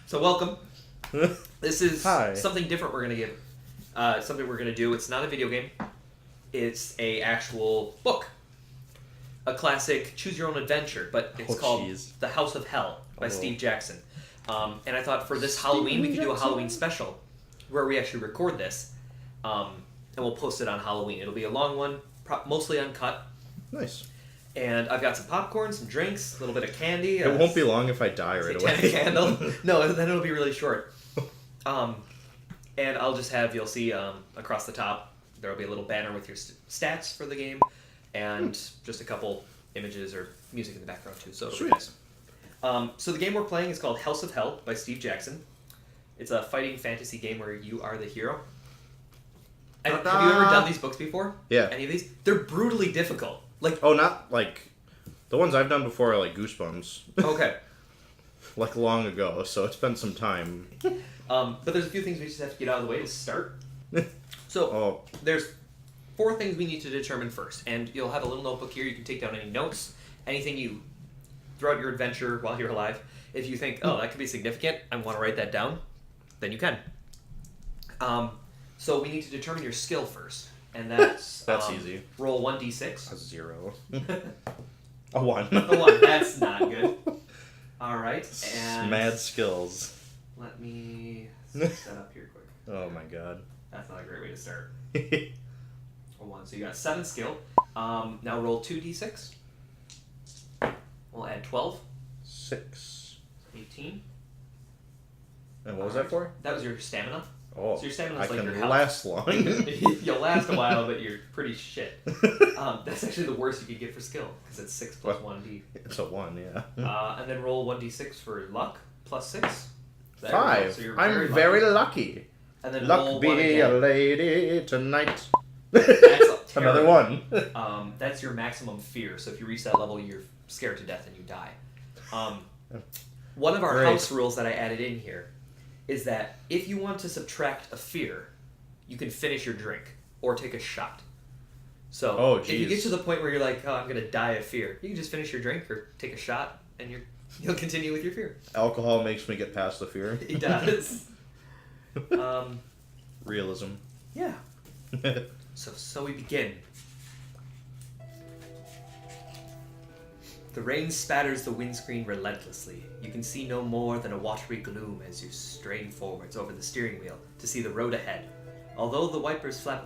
So welcome. This is Hi. something different we're going to give. Something we're going to do. It's not a video game. It's a actual book. A classic choose your own adventure, but it's called The House of Hell by Steve Jackson. And I thought for this Halloween we could do a Halloween special where we actually record this. And we'll post it on Halloween. It'll be a long one, mostly uncut. Nice. And I've got some popcorn, some drinks, a little bit of candy. It won't be long if I die right away. Satanic candle. No, then it'll be really short. And I'll just have, you'll see across the top, there'll be a little banner with your stats for the game, and just a couple images or music in the background too, so it'll be nice. So the game we're playing is called House of Hell by Steve Jackson. It's a fighting fantasy game where you are the hero. Have you ever done these books before? Yeah. Any of these? They're brutally difficult. Not like the ones I've done before are like Goosebumps. Okay. Like long ago, so it's been some time. But there's a few things we just have to get out of the way to start. So there's 4 things we need to determine first, and you'll have a little notebook here. You can take down any notes, anything you throughout your adventure while you're alive. If you think, oh, that could be significant, I want to write that down, then you can. So we need to determine your skill first, and that's easy. Roll 1d6. A 0. A 1. A 1. That's not good. All right, and mad skills. let me set up here quick. Oh my god. That's not a great way to start. A 1. So you got 7 skill. Now roll 2d6. We'll add 12. 6. 18. And what was that for? That was your stamina. Oh, So your stamina I is like can your health. last long. You'll last a while, but you're pretty shit. That's actually the worst you could get for skill, because it's 6 plus 1d. It's a 1, yeah. And then roll 1d6 for luck, plus 6. There 5. So you're I'm very lucky. And then Luck roll be 1 a again. lady tonight. That's Another terrible. 1. That's your maximum fear. So if you reach that level, you're scared to death and you die. One of our house rules that I added in here is that if you want to subtract a fear, you can finish your drink or take a shot. So if you get to the point where you're like, oh, I'm going to die of fear, you can just finish your drink or take a shot and you'll continue with your fear. Alcohol makes me get past the fear. It does. Realism. Yeah. So we begin. The rain spatters the windscreen relentlessly. You can see no more than a watery gloom as you strain forwards over the steering wheel to see the road ahead. Although the wipers flap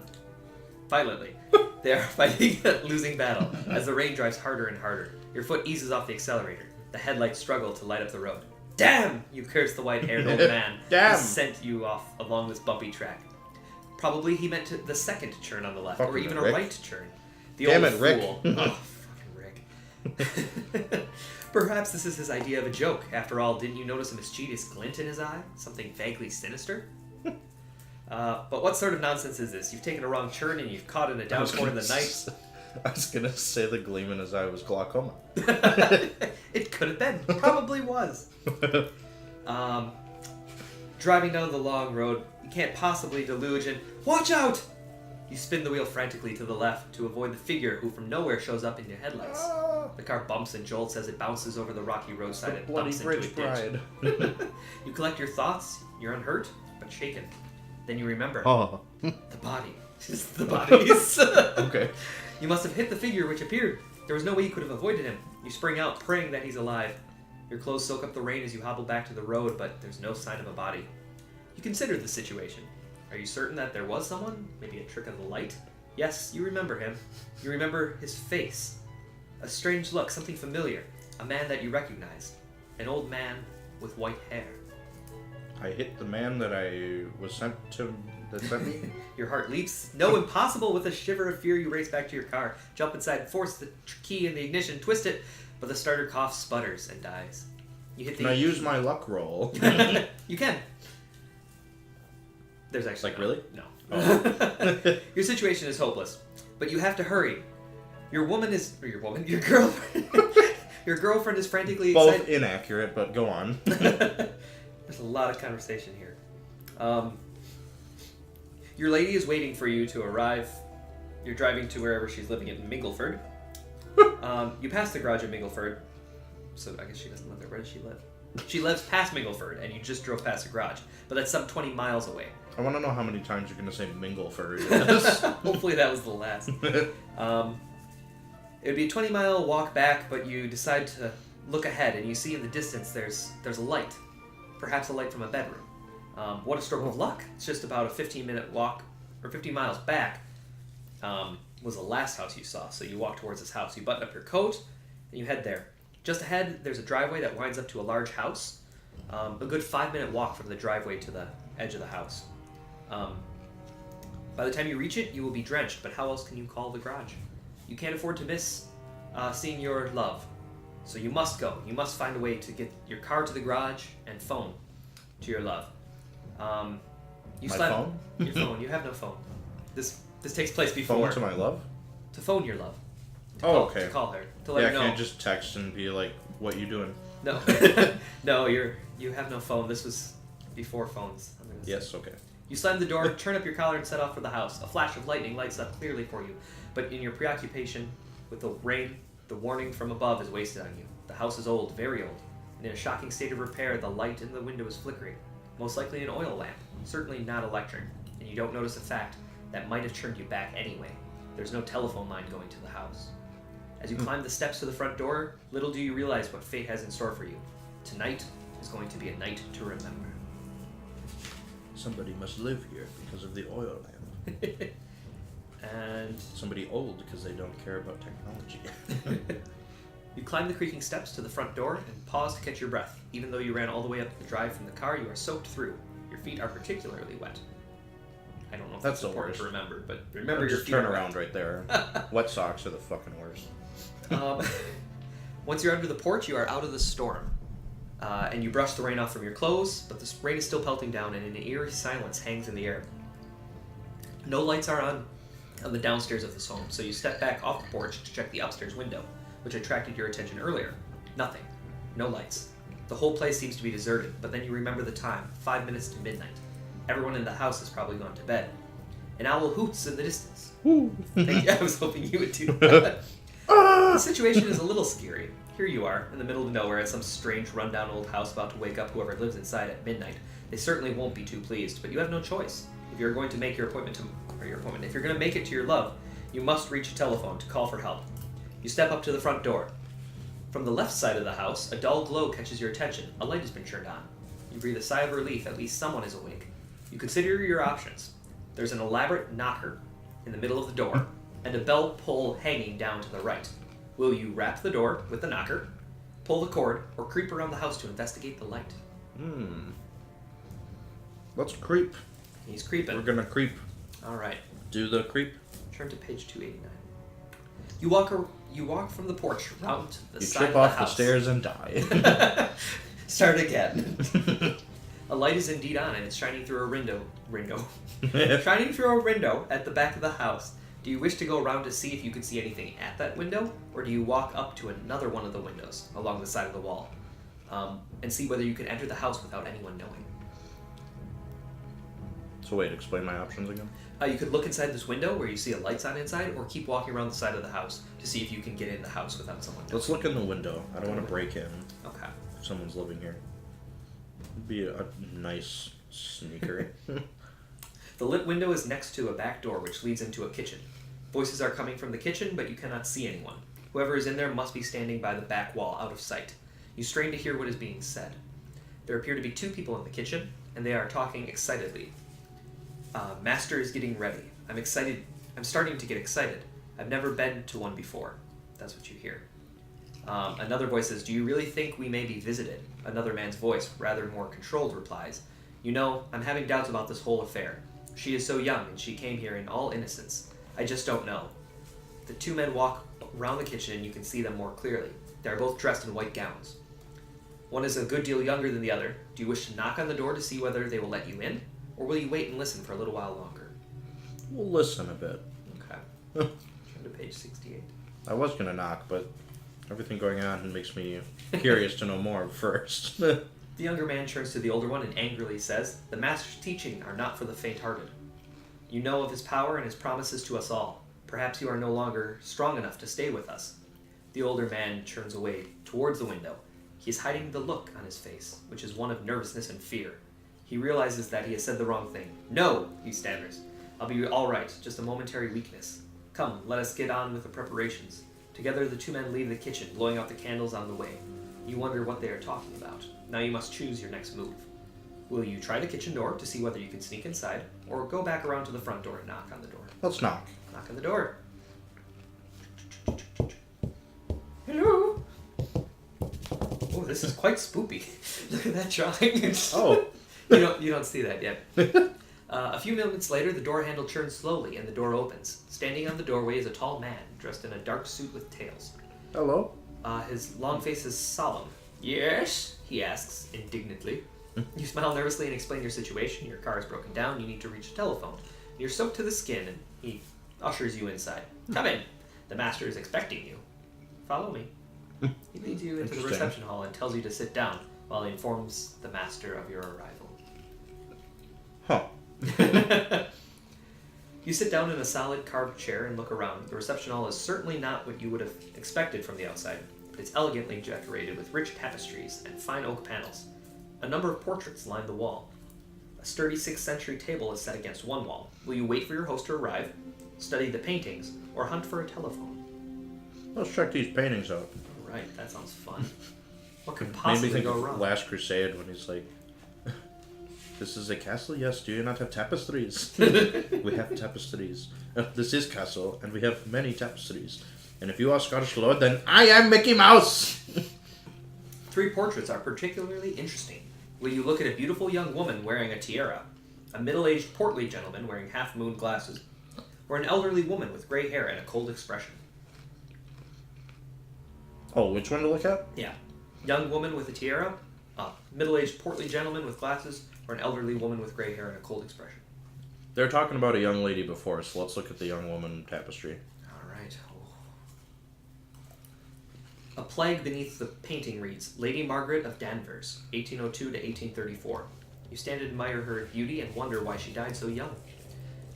violently, they are fighting a losing battle as the rain drives harder and harder. Your foot eases off the accelerator. The headlights struggle to light up the road. Damn! You curse the white-haired old man who sent you off along this bumpy track. Probably he meant the second turn on the left, or even a right turn. The Damn old it, Rick. fool. Oh, perhaps this is his idea of a joke. After all, didn't you notice a mischievous glint in his eye? Something vaguely sinister? But what sort of nonsense is this? You've taken a wrong turn and you've caught in a downpour in the night. I was going to say the gleam in his eye was glaucoma. It could have been. Probably was. Driving down the long road, you can't possibly deluge and... Watch out! You spin the wheel frantically to the left to avoid the figure who from nowhere shows up in your headlights. The car bumps and jolts as it bounces over the rocky roadside and bumps into a ditch. You collect your thoughts. You're unhurt, but shaken. Then you remember. The body. Just the bodies. Okay. You must have hit the figure which appeared. There was no way you could have avoided him. You spring out, praying that he's alive. Your clothes soak up the rain as you hobble back to the road, but there's no sign of a body. You consider the situation. Are you certain that there was someone? Maybe a trick of the light? Yes, you remember him. You remember his face. A strange look, something familiar. A man that you recognized. An old man with white hair. I hit the man that I was sent to... that sent me? Your heart leaps. No, impossible. With a shiver of fear, you race back to your car. Jump inside, force the key in the ignition, twist it, but the starter coughs, sputters, and dies. You hit the... Can I use my luck roll? You can. There's actually really? No. Oh. Your situation is hopeless, but you have to hurry. Your girlfriend. Your girlfriend is frantically excited. Both inaccurate, but go on. There's a lot of conversation here. Your lady is waiting for you to arrive. You're driving to wherever she's living in Mingleford. You pass the garage in Mingleford, so I guess she doesn't live there. Where does she live? She lives past Mingleford, and you just drove past the garage. But that's some 20 miles away. I want to know how many times you're going to say Mingleford. Yes. Hopefully that was the last. It would be a 20-mile walk back, but you decide to look ahead, and you see in the distance there's a light. Perhaps a light from a bedroom. What a stroke of luck. It's just about a 15-minute walk, or 15 miles back, was the last house you saw. So you walk towards this house. You button up your coat, and you head there. Just ahead, there's a driveway that winds up to a large house. A good 5-minute walk from the driveway to the edge of the house. By the time you reach it, you will be drenched, but how else can you call the garage? You can't afford to miss seeing your love. So you must go. You must find a way to get your car to the garage and phone to your love. My phone? Your phone. You have no phone. This takes place before. Phone to my love? To phone your love. Okay. To call her. To let her know. I can't just text and be like, what you doing? No. No, you have no phone. This was before phones. Yes, okay. You slam the door, turn up your collar, and set off for the house. A flash of lightning lights up clearly for you, but in your preoccupation with the rain, the warning from above is wasted on you. The house is old, very old, and in a shocking state of repair, the light in the window is flickering. Most likely an oil lamp, certainly not electric, and you don't notice a fact that might have turned you back anyway. There's no telephone line going to the house. As you climb the steps to the front door, little do you realize what fate has in store for you. Tonight is going to be a night to remember. Somebody must live here because of the oil lamp. And somebody old because they don't care about technology. You climb the creaking steps to the front door and pause to catch your breath. Even though you ran all the way up the drive from the car, you are soaked through. Your feet are particularly wet. I don't know if that's important to remember, but remember your feet turn around right there. Wet socks are the fucking worst. Once you're under the porch, you are out of the storm. And you brush the rain off from your clothes, but the rain is still pelting down, and an eerie silence hangs in the air. No lights are on the downstairs of this home, so you step back off the porch to check the upstairs window, which attracted your attention earlier. Nothing. No lights. The whole place seems to be deserted, but then you remember the time, 5 minutes to midnight. Everyone in the house has probably gone to bed. An owl hoots in the distance. I was hoping you would do that. The situation is a little scary. Here you are, in the middle of nowhere, at some strange, rundown old house about to wake up whoever lives inside at midnight. They certainly won't be too pleased, but you have no choice. If you're going to make if you're going to make it to your love, you must reach a telephone to call for help. You step up to the front door. From the left side of the house, a dull glow catches your attention. A light has been turned on. You breathe a sigh of relief. At least someone is awake. You consider your options. There's an elaborate knocker in the middle of the door, and a bell pull hanging down to the right. Will you rap the door with the knocker, pull the cord, or creep around the house to investigate the light? Let's creep. He's creeping. We're gonna creep. All right. Do the creep. Turn to page 289. You walk from the porch out to the side of the house. You trip off the stairs and die. Start again. A light is indeed on, and it's shining through a window. Shining through a window at the back of the house. Do you wish to go around to see if you can see anything at that window, or do you walk up to another one of the windows along the side of the wall and see whether you can enter the house without anyone knowing? So wait, explain my options again. You could look inside this window where you see a lights on inside, or keep walking around the side of the house to see if you can get in the house without someone knowing. Let's look in the window. I don't want to break in. Okay. If someone's living here. It'd be a nice sneaker. The lit window is next to a back door which leads into a kitchen. Voices are coming from the kitchen, but you cannot see anyone. Whoever is in there must be standing by the back wall, out of sight. You strain to hear what is being said. There appear to be 2 people in the kitchen, and they are talking excitedly. Master is getting ready. I'm excited. I'm starting to get excited. I've never been to one before. That's what you hear. Another voice says, do you really think we may be visited? Another man's voice, rather more controlled, replies, you know, I'm having doubts about this whole affair. She is so young, and she came here in all innocence. I just don't know. The 2 men walk around the kitchen, and you can see them more clearly. They are both dressed in white gowns. One is a good deal younger than the other. Do you wish to knock on the door to see whether they will let you in? Or will you wait and listen for a little while longer? We'll listen a bit. Okay. Turn to page 68. I was going to knock, but everything going on makes me curious to know more first. The younger man turns to the older one and angrily says, the master's teaching are not for the faint-hearted. You know of his power and his promises to us all. Perhaps you are no longer strong enough to stay with us. The older man turns away towards the window. He is hiding the look on his face, which is one of nervousness and fear. He realizes that he has said the wrong thing. "No," he stammers. "I'll be all right, just a momentary weakness. Come, let us get on with the preparations." Together, the two men leave the kitchen, blowing out the candles on the way. You wonder what they are talking about. Now you must choose your next move. Will you try the kitchen door to see whether you can sneak inside, or go back around to the front door and knock on the door? Let's knock. Knock on the door. Hello? Oh, this is quite spoopy. Look at that drawing. Oh. You don't see that yet. A few minutes later, the door handle turns slowly and the door opens. Standing on the doorway is a tall man, dressed in a dark suit with tails. Hello? His long face is solemn. "Yes?" he asks, indignantly. You smile nervously and explain your situation. Your car is broken down, you need to reach a telephone. You're soaked to the skin, and he ushers you inside. "Come in. The master is expecting you. Follow me." He leads you into the reception hall and tells you to sit down, while he informs the master of your arrival. Huh. You sit down in a solid carved chair and look around. The reception hall is certainly not what you would have expected from the outside. It's elegantly decorated with rich tapestries and fine oak panels. A number of portraits line the wall. A sturdy 6th century table is set against one wall. Will you wait for your host to arrive, study the paintings, or hunt for a telephone? Let's check these paintings out. Right, that sounds fun. What could possibly go wrong? Last Crusade when he's like, "This is a castle, yes. Do you not have tapestries?" "We have tapestries. This is castle, and we have many tapestries. And if you are Scottish Lord, then I am Mickey Mouse." 3 portraits are particularly interesting. Will you look at a beautiful young woman wearing a tiara, a middle-aged portly gentleman wearing half-moon glasses, or an elderly woman with gray hair and a cold expression? Oh, which one to look at? Yeah. Young woman with a tiara, a middle-aged portly gentleman with glasses, or an elderly woman with gray hair and a cold expression. They're talking about a young lady before, so let's look at the young woman tapestry. All right. A plague beneath the painting reads, "Lady Margaret of Danvers, 1802 to 1834. You stand and admire her beauty and wonder why she died so young.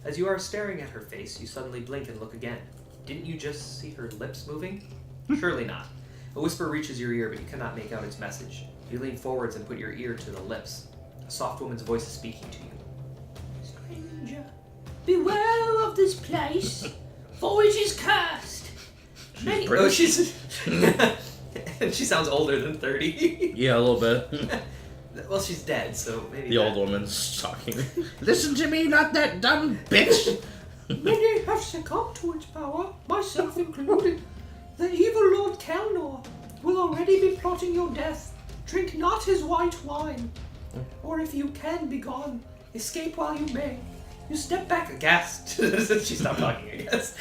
As you are staring at her face, you suddenly blink and look again. Didn't you just see her lips moving? Surely not. A whisper reaches your ear, but you cannot make out its message. You lean forwards and put your ear to the lips. A soft woman's voice is speaking to you. Stranger, beware of this place, for it is cursed. Many... Oh, she's... She sounds older than 30. Yeah, a little bit. Well, she's dead, so maybe The old woman's talking. "Listen to me, not that dumb bitch." Many have succumbed to its power, myself included. The evil Lord Kelnor will already be plotting your death. Drink not his white wine. Or if you can be gone, escape while you may. You step back aghast. She stopped talking, I guess.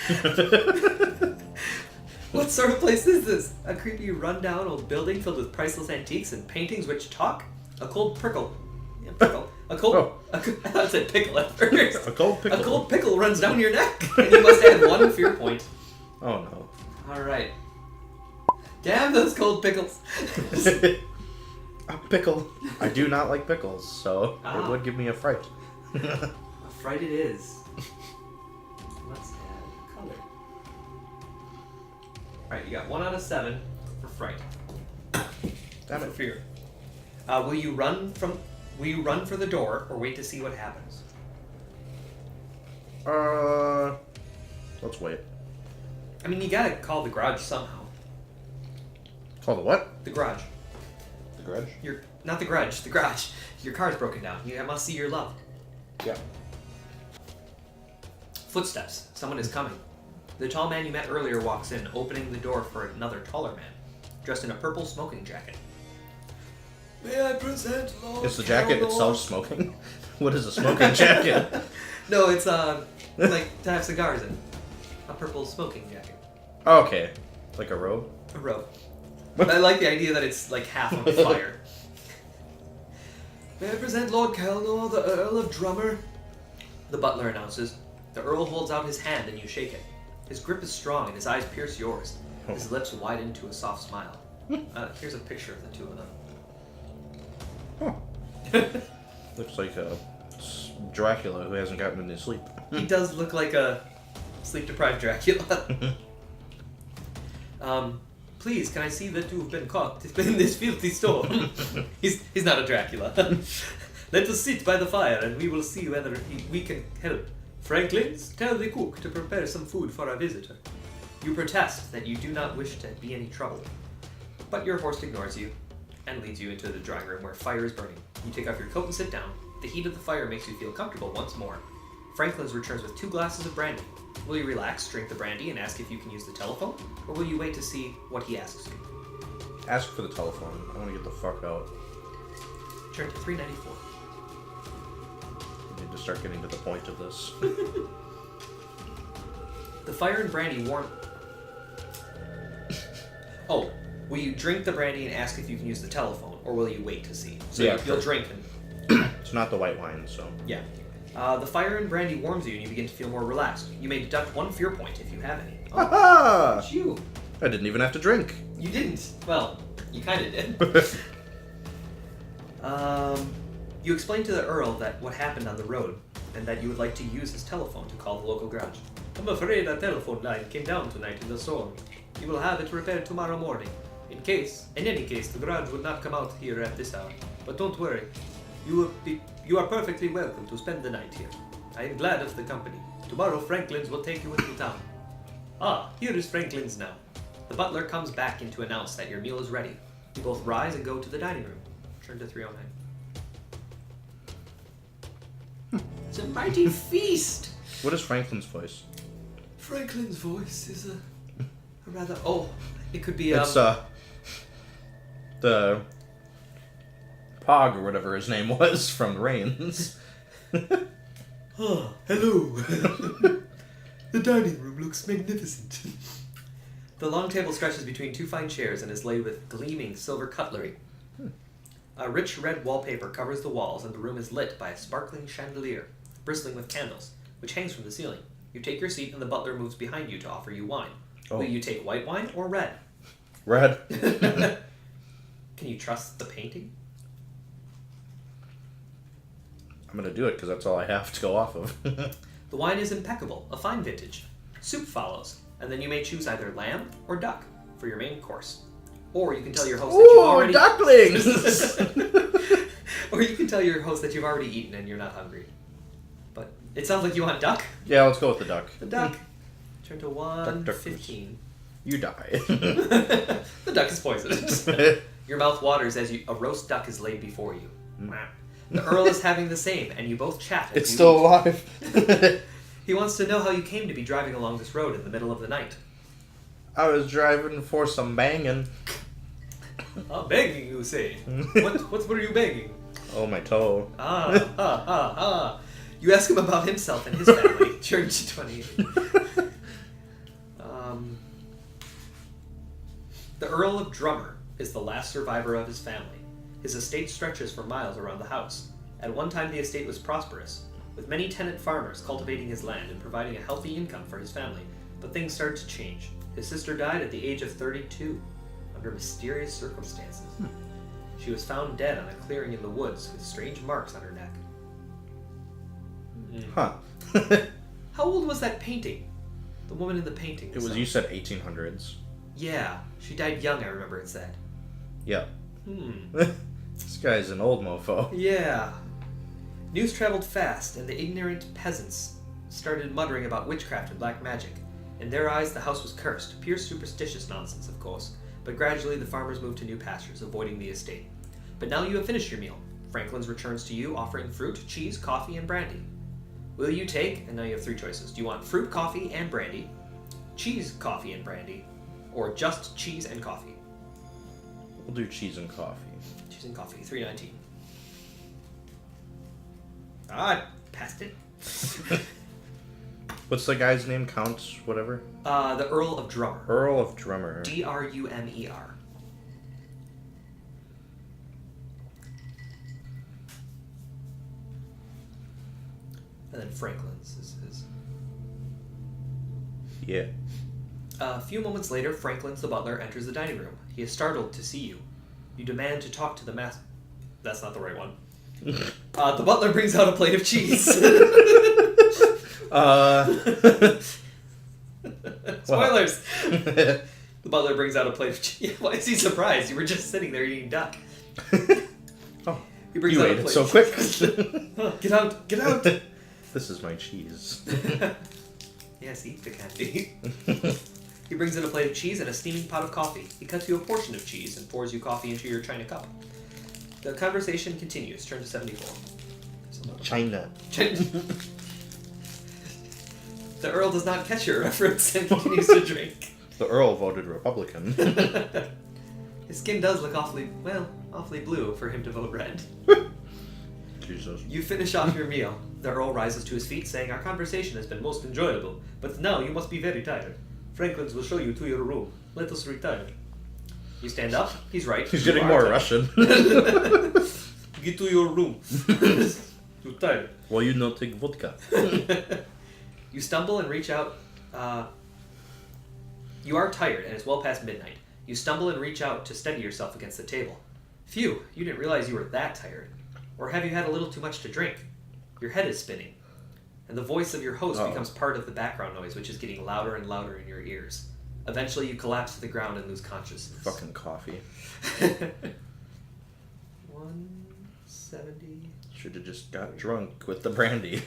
What sort of place is this? A creepy, run-down old building filled with priceless antiques and paintings which talk? A cold prickle. Yeah, pickle. A cold... Oh. I thought it said pickle at first. A cold pickle. A cold pickle runs down your neck. And you must add 1 fear point. Oh no. Alright. Damn those cold pickles. A pickle. I do not like pickles, so it would give me a fright. A fright it is. Let's add color. Alright, you got 1 out of 7 for fright. Damn For it. fear. Will you run for the door or wait to see what happens? Let's wait. I mean, you gotta call the garage somehow. Call the what? The garage. The grudge? Not the grudge, the garage. Your car's broken down. You must see your love. Yeah. Footsteps. Someone is coming. The tall man you met earlier walks in, opening the door for another taller man, dressed in a purple smoking jacket. May I present Lord Is the jacket Kelnor? itself smoking? What is a smoking jacket? No, it's like to have cigars in. A purple smoking jacket. Oh, okay. Like a robe? A robe. I like the idea that it's like half on fire. May I present Lord Kelnor, the Earl of Drummer? The butler announces. The Earl holds out his hand and you shake it. His grip is strong and his eyes pierce yours. His lips widen to a soft smile. Here's a picture of the two of them. Huh. Looks like a Dracula who hasn't gotten any sleep. He does look like a sleep-deprived Dracula. Please, can I see that you've been caught in this filthy storm? He's not a Dracula. Let us sit by the fire and we will see whether we can help. Franklins, tell the cook to prepare some food for our visitor. You protest that you do not wish to be any trouble. But your host ignores you and leads you into the drawing room where fire is burning. You take off your coat and sit down. The heat of the fire makes you feel comfortable once more. Franklin's returns with 2 glasses of brandy. Will you relax, drink the brandy, and ask if you can use the telephone? Or will you wait to see what he asks you? Ask for the telephone. I want to get the fuck out. Turn to 394. I need to start getting to the point of this. The fire and brandy warm... Oh, will you drink the brandy and ask if you can use the telephone? Or will you wait to see? So Yeah, you'll sure. drink and... It's not the white wine, so... Yeah. The fire and brandy warms you and you begin to feel more relaxed. You may deduct 1 fear point if you have any. Oh, Ha it's you. I didn't even have to drink. You didn't. Well, you kind of did. You explain to the Earl that what happened on the road and that you would like to use his telephone to call the local garage. I'm afraid our telephone line came down tonight in the storm. You will have it repaired tomorrow morning. In any case, the garage would not come out here at this hour. But don't worry. You are perfectly welcome to spend the night here. I am glad of the company. Tomorrow Franklin's will take you into town. Ah, here is Franklin's now. The butler comes back in to announce that your meal is ready. You both rise and go to the dining room. Turn to 309. It's a mighty feast. What is Franklin's voice? Franklin's voice is a rather... Oh, it could be... It's, the... Pog, or whatever his name was, from Reigns. Ah, hello. The dining room looks magnificent. The long table stretches between 2 fine chairs and is laid with gleaming silver cutlery. A rich red wallpaper covers the walls, and the room is lit by a sparkling chandelier, bristling with candles, which hangs from the ceiling. You take your seat, and the butler moves behind you to offer you wine. Oh. Will you take white wine or red? Red. Can you trust the painting? I'm gonna do it because that's all I have to go off of. The wine is impeccable, a fine vintage. Soup follows, and then you may choose either lamb or duck for your main course. Or you can tell your host that you've already... ducklings! Or you can tell your host that you've already eaten and you're not hungry. But it sounds like you want duck? Yeah, let's go with the duck. The duck. Turn to 115. You die. The duck is poisoned. Your mouth waters as a roast duck is laid before you. The Earl is having the same, and you both chat. It's still alive. He wants to know how you came to be driving along this road in the middle of the night. I was driving for some banging. Banging, you say? What were you banging? Oh, my toe. You ask him about himself and his family. Turn to 28. The Earl of Drummer is the last survivor of his family. His estate stretches for miles around the house. At one time, the estate was prosperous, with many tenant farmers cultivating his land and providing a healthy income for his family. But things started to change. His sister died at the age of 32, under mysterious circumstances. She was found dead on a clearing in the woods with strange marks on her neck. Huh. How old was that painting? The woman in the painting. It was, you said 1800s. Yeah, she died young, I remember it said. Yep. This guy's an old mofo. Yeah. News traveled fast, and the ignorant peasants started muttering about witchcraft and black magic. In their eyes, the house was cursed. Pure superstitious nonsense, of course. But gradually, the farmers moved to new pastures, avoiding the estate. But now you have finished your meal. Franklin's returns to you, offering fruit, cheese, coffee, and brandy. Will you take, and now you have 3 choices. Do you want fruit, coffee, and brandy, cheese, coffee, and brandy, or just cheese and coffee? We'll do cheese and coffee. Cheese and coffee, 319. I passed it. What's the guy's name? Count whatever? The Earl of Drummer. Earl of Drummer. Drumer. And then Franklin's is his. Yeah. A few moments later, Franklin's the butler enters the dining room. He is startled to see you. You demand to talk to the master. That's not the right one. The butler brings out a plate of cheese. Spoilers! The butler brings out a plate of cheese. Why is he surprised? You were just sitting there eating duck. Oh, He brings you out a ate it plate so of quick. Oh, get out! Get out! This is my cheese. Yes, eat the candy. He brings in a plate of cheese and a steaming pot of coffee. He cuts you a portion of cheese and pours you coffee into your china cup. The conversation continues. Turn to 74. China. The Earl does not catch your reference and continues to drink. The Earl voted Republican. His skin does look awfully blue for him to vote red. Jesus. You finish off your meal. The Earl rises to his feet, saying, "Our conversation has been most enjoyable, but now you must be very tired. Franklin's will show you to your room. Let us retire." You stand up. He's right. He's You getting are more tired. Russian. Get to your room. You're tired. Why you not take vodka? You stumble and reach out. You are tired, and it's well past midnight. You stumble and reach out to steady yourself against the table. Phew, you didn't realize you were that tired. Or have you had a little too much to drink? Your head is spinning. And the voice of your host becomes part of the background noise, which is getting louder and louder in your ears. Eventually, you collapse to the ground and lose consciousness. Fucking coffee. 170. Should have just got drunk with the brandy.